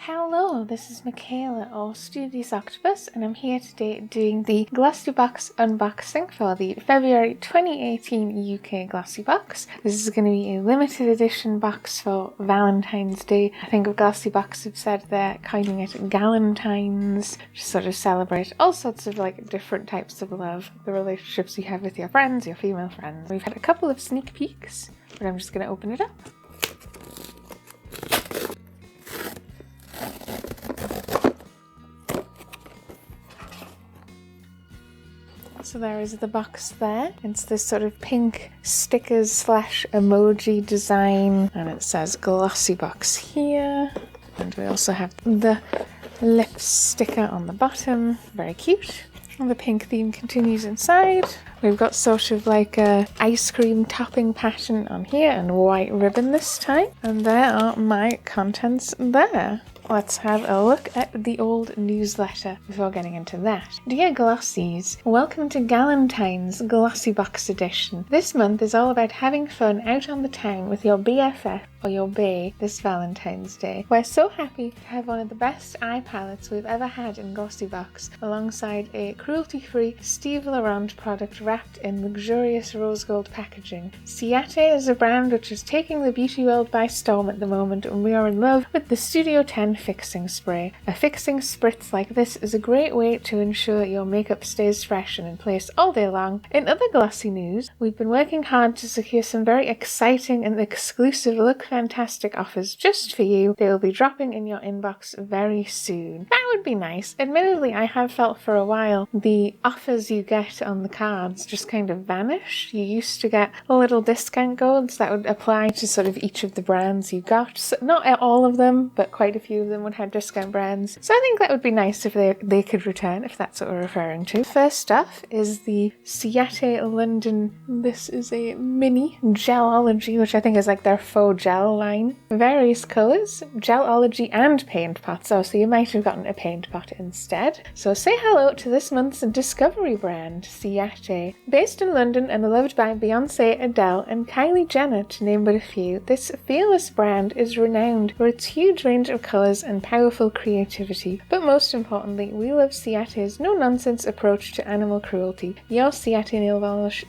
Hello, this is Michaela or Studious Octopus, and I'm here today doing the GlossyBox unboxing for the February 2018 UK GlossyBox. This is going to be a limited edition box for Valentine's Day. I think GlossyBox have said they're calling it Galentines to sort of celebrate all sorts of like different types of love, the relationships you have with your friends, your female friends. We've had a couple of sneak peeks, but I'm just going to open it up. So there is the box there. It's this sort of pink stickers slash emoji design, and it says GlossyBox here. And we also have the lip sticker on the bottom. Very cute. And the pink theme continues inside. We've got sort of like a ice cream topping pattern on here and white ribbon this time. And there are my contents there. Let's have a look at the old newsletter before getting into that. Dear Glossies, welcome to Galentines GlossyBox edition. This month is all about having fun out on the town with your BFF or your bae this Valentine's Day. We're so happy to have one of the best eye palettes we've ever had in GlossyBox, alongside a cruelty-free Steve Laurant product wrapped in luxurious rose gold packaging. Ciate is a brand which is taking the beauty world by storm at the moment, and we are in love with the Studio 10 fixing spray. A fixing spritz like this is a great way to ensure your makeup stays fresh and in place all day long. In other glossy news, we've been working hard to secure some very exciting and exclusive Look Fantastic offers just for you. They will be dropping in your inbox very soon. That would be nice. Admittedly, I have felt for a while the offers you get on the cards just kind of vanish. You used to get little discount codes that would apply to sort of each of the brands you got. So not all of them, but quite a few of them would have discount brands. So I think that would be nice if they could return, if that's what we're referring to. First off is the Ciate London. This is a mini Gelology, which I think is like their faux gel line. Various colours, Gelology and paint pots. Oh, so you might have gotten a paint pot instead. So say hello to this month's discovery brand, Ciate. Based in London and loved by Beyonce, Adele and Kylie Jenner, to name but a few, this fearless brand is renowned for its huge range of colours and powerful creativity. But most importantly, we love Ciate's no-nonsense approach to animal cruelty. Your Ciate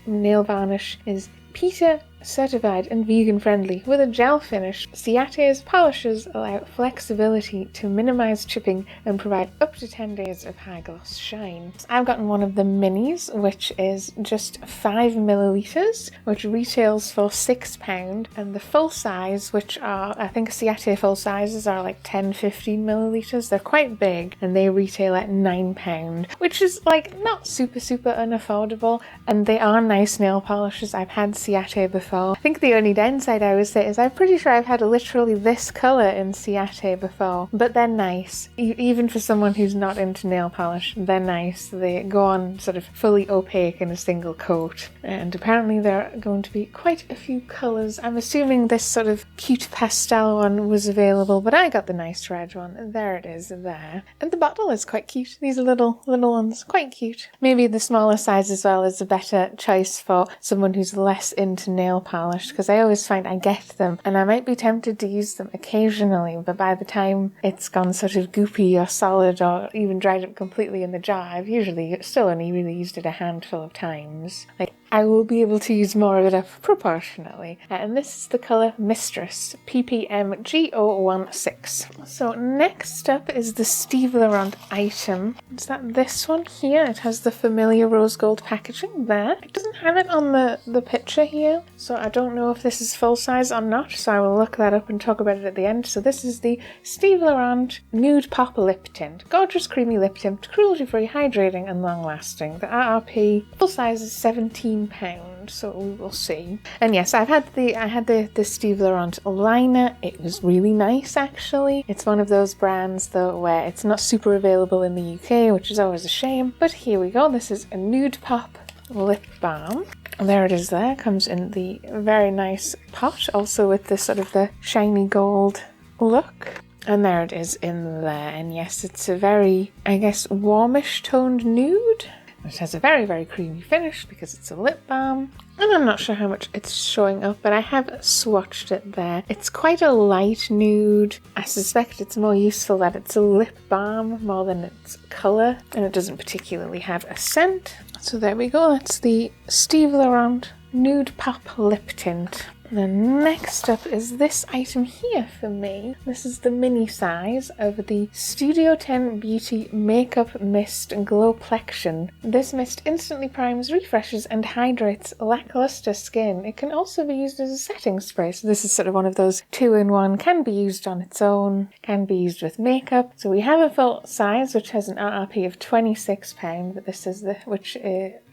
nail varnish is PETA certified and vegan friendly with a gel finish. Ciate's polishes allow flexibility to minimize chipping and provide up to 10 days of high gloss shine. I've gotten one of the minis, which is just 5 milliliters, which retails for £6, and the full size, which are, I think Ciate full sizes are like 10-15 milliliters. They're quite big and they retail at £9, which is like not super unaffordable, and they are nice nail polishes. I've had Ciate before. I think the only downside I would say is I'm pretty sure I've had literally this colour in Ciate before, but they're nice. Even for someone who's not into nail polish, they're nice. They go on sort of fully opaque in a single coat, and apparently there are going to be quite a few colours. I'm assuming this sort of cute pastel one was available, but I got the nice red one. There it is there. And the bottle is quite cute. These little ones, quite cute. Maybe the smaller size as well is a better choice for someone who's less into nail polish, because I always find I get them and I might be tempted to use them occasionally, but by the time it's gone sort of goopy or solid or even dried up completely in the jar, I've usually still only really used it a handful of times. Like, I will be able to use more of it up proportionately. And this is the colour Mistress, PPM G016. So next up is the Steve Laurant item. Is that this one here? It has the familiar rose gold packaging there. It doesn't have it on the picture here, so I don't know if this is full size or not, so I will look that up and talk about it at the end. So this is the Steve Laurant Nude Pop Lip Tint. Gorgeous creamy lip tint, cruelty-free, hydrating and long-lasting. The RRP full size is £17, so we will see. And yes, I had the Steve Laurant liner. It was really nice actually. It's one of those brands though where it's not super available in the UK, which is always a shame. But here we go. This is a Nude Pop lip balm. There it is there. Comes in the very nice pot, also with this sort of the shiny gold look. And there it is in there. And yes, it's a very, I guess, warmish toned nude. It has a very, very creamy finish because it's a lip balm. And I'm not sure how much it's showing up, but I have swatched it there. It's quite a light nude. I suspect it's more useful that it's a lip balm more than its colour, and it doesn't particularly have a scent. So there we go, that's the Steve Laurant Nude Pop Lip Tint. And then next up is this item here for me. This is the mini size of the Studio 10 Beauty Makeup Mist Glow-Plexion. This mist instantly primes, refreshes and hydrates lackluster skin. It can also be used as a setting spray. So this is sort of one of those 2-in-1, can be used on its own, can be used with makeup. So we have a full size which has an RRP of £26, but this is the, which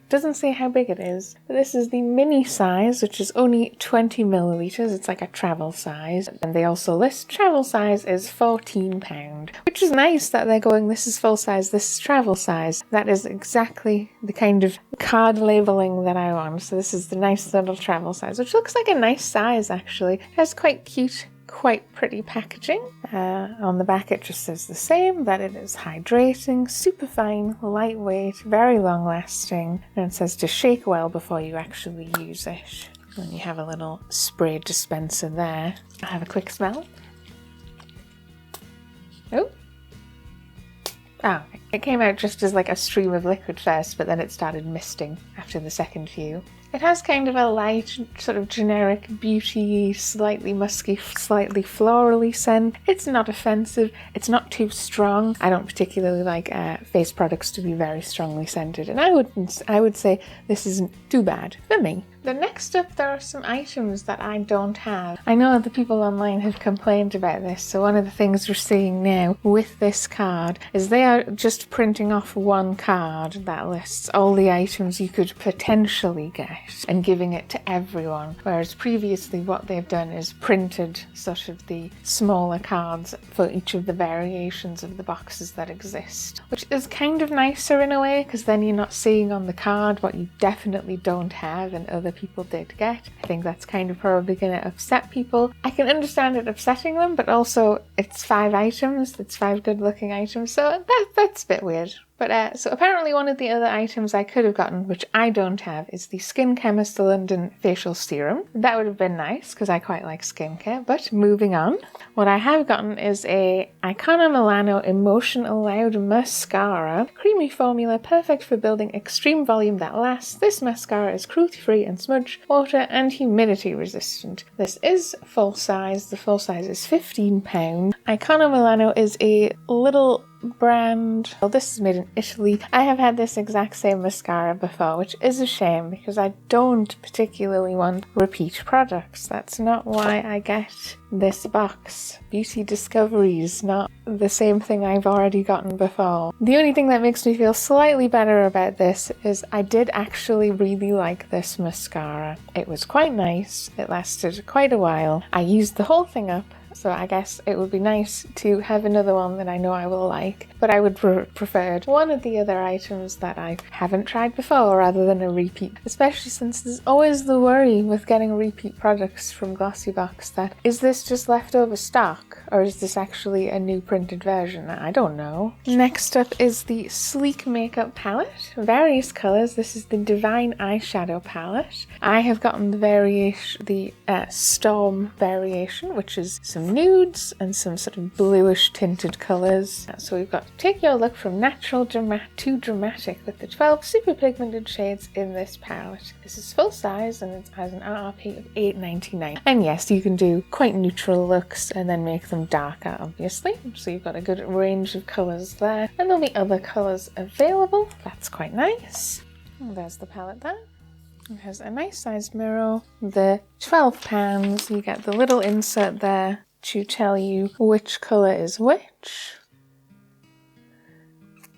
doesn't say how big it is, but this is the mini size, which is only 20 millilitres. It's like a travel size, and they also list travel size is £14, which is nice that they're going, this is full size, this is travel size. That is exactly the kind of card labelling that I want. So this is the nice little travel size, which looks like a nice size actually. It has quite cute, quite pretty packaging. On the back it just says the same, that it is hydrating, super fine, lightweight, very long lasting, and it says to shake well before you actually use it. And you have a little spray dispenser there. I'll have a quick smell. Oh, it came out just as like a stream of liquid first, but then it started misting after the second few. It has kind of a light, sort of generic, beauty, slightly musky, slightly florally scent. It's not offensive. It's not too strong. I don't particularly like face products to be very strongly scented, and I would say this isn't too bad for me. The next up, there are some items that I don't have. I know the people online have complained about this, so one of the things we're seeing now with this card is they are just printing off one card that lists all the items you could potentially get and giving it to everyone, whereas previously what they've done is printed sort of the smaller cards for each of the variations of the boxes that exist, which is kind of nicer in a way, because then you're not seeing on the card what you definitely don't have and other people did get. I think that's kind of probably going to upset people. I can understand it upsetting them, but also it's 5 items, it's 5 good looking items, so that's a bit weird. But so apparently one of the other items I could have gotten, which I don't have, is the Skin Chemist London Facial Serum. That would have been nice because I quite like skincare, but moving on. What I have gotten is a Icona Milano Emotion Allowed Mascara. Creamy formula, perfect for building extreme volume that lasts. This mascara is cruelty-free and smudge, water and humidity resistant. This is full size. The full size is £15. Icona Milano is a little brand. Well, this is made in Italy. I have had this exact same mascara before, which is a shame because I don't particularly want repeat products. That's not why I get this box. Beauty Discoveries, not the same thing I've already gotten before. The only thing that makes me feel slightly better about this is I did actually really like this mascara. It was quite nice. It lasted quite a while. I used the whole thing up. So I guess it would be nice to have another one that I know I will like, but I would prefer one of the other items that I haven't tried before rather than a repeat, especially since there's always the worry with getting repeat products from GlossyBox that, is this just leftover stock or is this actually a new printed version? I don't know. Next up is the Sleek Makeup Palette, various colours. This is the Divine Eyeshadow Palette. I have gotten the variation, the Storm variation, which is some nudes and some sort of bluish tinted colours. So we've got take your look from natural to dramatic with the 12 super pigmented shades in this palette. This is full size and it has an RRP of £8.99. And yes, you can do quite neutral looks and then make them darker, obviously. So you've got a good range of colours there. And there'll be other colours available. That's quite nice. And there's the palette there. It has a nice sized mirror. The 12 pans, you get the little insert there to tell you which colour is which.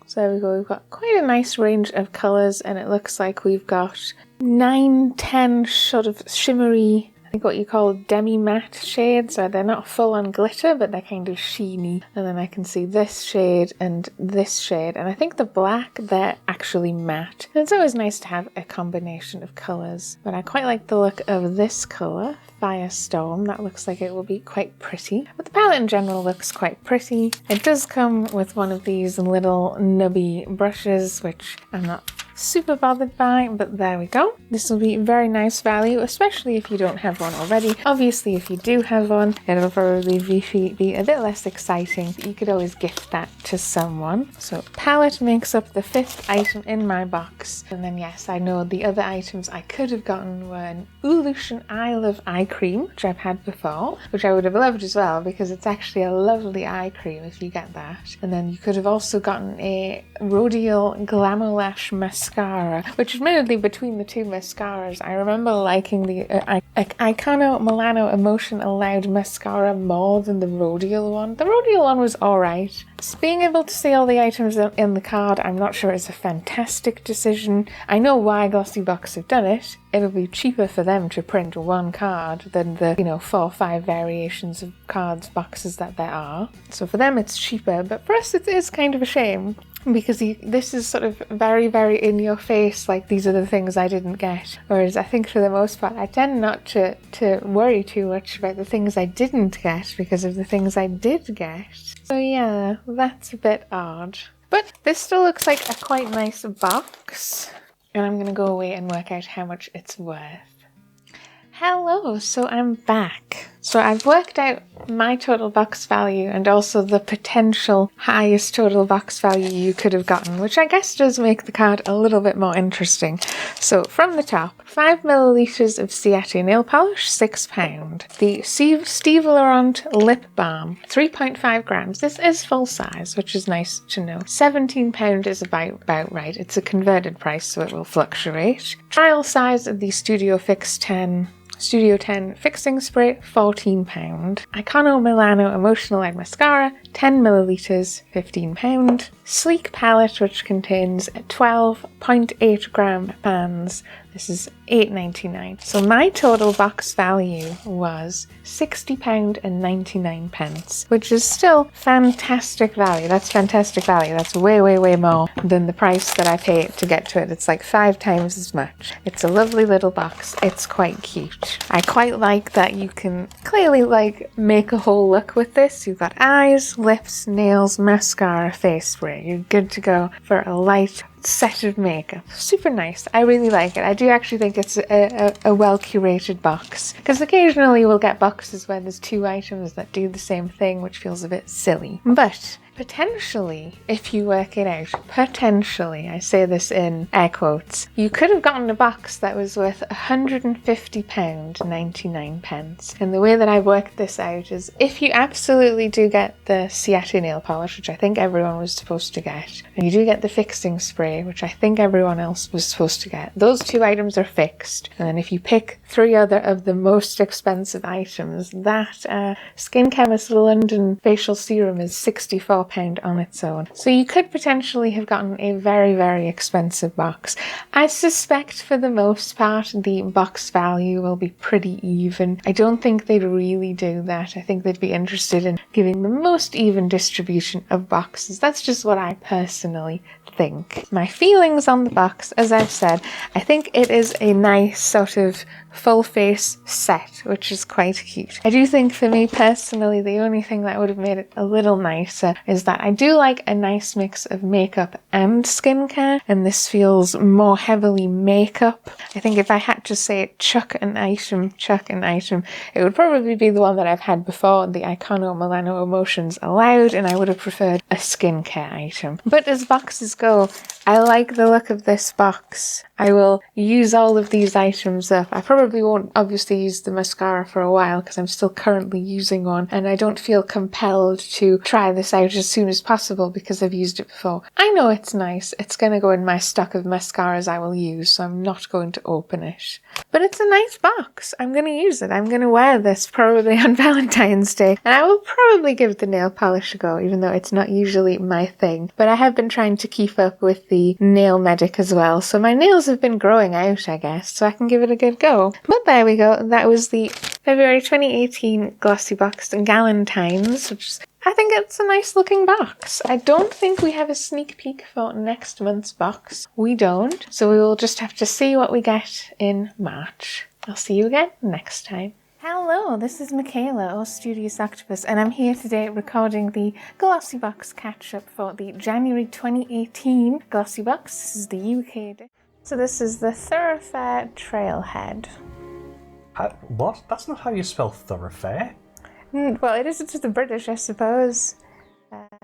So there we go, we've got quite a nice range of colours and it looks like we've got 9-10 sort of shimmery, I think what you call demi-matte shades. So they're not full on glitter, but they're kind of sheeny. And then I can see this shade and this shade. And I think the black, they're actually matte. And it's always nice to have a combination of colours. But I quite like the look of this colour, Firestorm. That looks like it will be quite pretty. But the palette in general looks quite pretty. It does come with one of these little nubby brushes, which I'm not super bothered by, but there we go. This will be very nice value, especially if you don't have one already. Obviously, if you do have one, it'll probably be a bit less exciting, but you could always gift that to someone. So palette makes up the 5th item in my box. And then yes, I know the other items I could have gotten were an Ulution I Love eye cream, which I've had before, which I would have loved as well because it's actually a lovely eye cream if you get that. And then you could have also gotten a Rodial Glamour Lash mascara, which admittedly between the two mascaras, I remember liking the Icona Milano Emotion Allowed mascara more than the Rodial one. The Rodial one was alright. So being able to see all the items in the card, I'm not sure it's a fantastic decision. I know why GlossyBox have done it. It'll be cheaper for them to print one card than the, 4 or 5 variations of cards boxes that there are. So for them it's cheaper, but for us it is kind of a shame. Because this is sort of very, very in your face, like these are the things I didn't get. Whereas I think for the most part, I tend not to worry too much about the things I didn't get because of the things I did get. So yeah, that's a bit odd. But this still looks like a quite nice box. And I'm going to go away and work out how much it's worth. Hello, so I'm back. So I've worked out my total box value and also the potential highest total box value you could have gotten, which I guess does make the card a little bit more interesting. So from the top, 5 millilitres of Ciate nail polish, £6. The Steve Laurant lip balm, 3.5 grams. This is full size, which is nice to know. £17 is about right. It's a converted price, so it will fluctuate. Trial size of the Studio 10 Fixing Spray, £14. Icona Milano Emotional Light Mascara, 10 millilitres, £15. Sleek palette, which contains 12.8 gram pans. This is £8.99. So my total box value was £60.99, which is still fantastic value. That's fantastic value. That's way, way, way more than the price that I paid to get to it. It's like 5 times as much. It's a lovely little box. It's quite cute. I quite like that you can clearly make a whole look with this. You've got eyes, lips, nails, mascara, face spray. You're good to go for a light set of makeup. Super nice. I really like it. I do actually think it's a well curated box, because occasionally we'll get boxes where there's 2 items that do the same thing, which feels a bit silly. But potentially, if you work it out, potentially, I say this in air quotes, you could have gotten a box that was worth £150.99. And the way that I worked this out is, if you absolutely do get the Ciate nail polish, which I think everyone was supposed to get, and you do get the fixing spray, which I think everyone else was supposed to get, those 2 items are fixed. And then if you pick 3 other of the most expensive items, that Skin Chemist London facial serum is £64 on its own. So you could potentially have gotten a very, very expensive box. I suspect for the most part the box value will be pretty even. I don't think they'd really do that. I think they'd be interested in giving the most even distribution of boxes. That's just what I personally think. My feelings on the box, as I've said, I think it is a nice sort of full face set, which is quite cute. I do think for me personally, the only thing that would have made it a little nicer is that I do like a nice mix of makeup and skincare, and this feels more heavily makeup. I think if I had to say chuck an item, it would probably be the one that I've had before, the Icona Milano Emotions Allowed, and I would have preferred a skincare item. But as boxes go, I like the look of this box. I will use all of these items up. I probably won't obviously use the mascara for a while because I'm still currently using one, and I don't feel compelled to try this out as soon as possible because I've used it before. I know it's nice. It's going to go in my stock of mascaras I will use, so I'm not going to open it. But it's a nice box. I'm going to use it. I'm going to wear this probably on Valentine's Day, and I will probably give the nail polish a go, even though it's not usually my thing. But I have been trying to keep up with the Nail Medic as well, so my nails have been growing out, I guess, so I can give it a good go. But there we go. That was the February 2018 GlossyBox Galentines, which is, I think it's a nice looking box. I don't think we have a sneak peek for next month's box. We don't, so we will just have to see what we get in March. I'll see you again next time. Hello, this is Michaela, or Studious Octopus, and I'm here today recording the GlossyBox catch-up for the January 2018 GlossyBox. This is the UK edition. So this is the Thoroughfare Trailhead. What? That's not how you spell thoroughfare. Well, it isn't to the British, I suppose.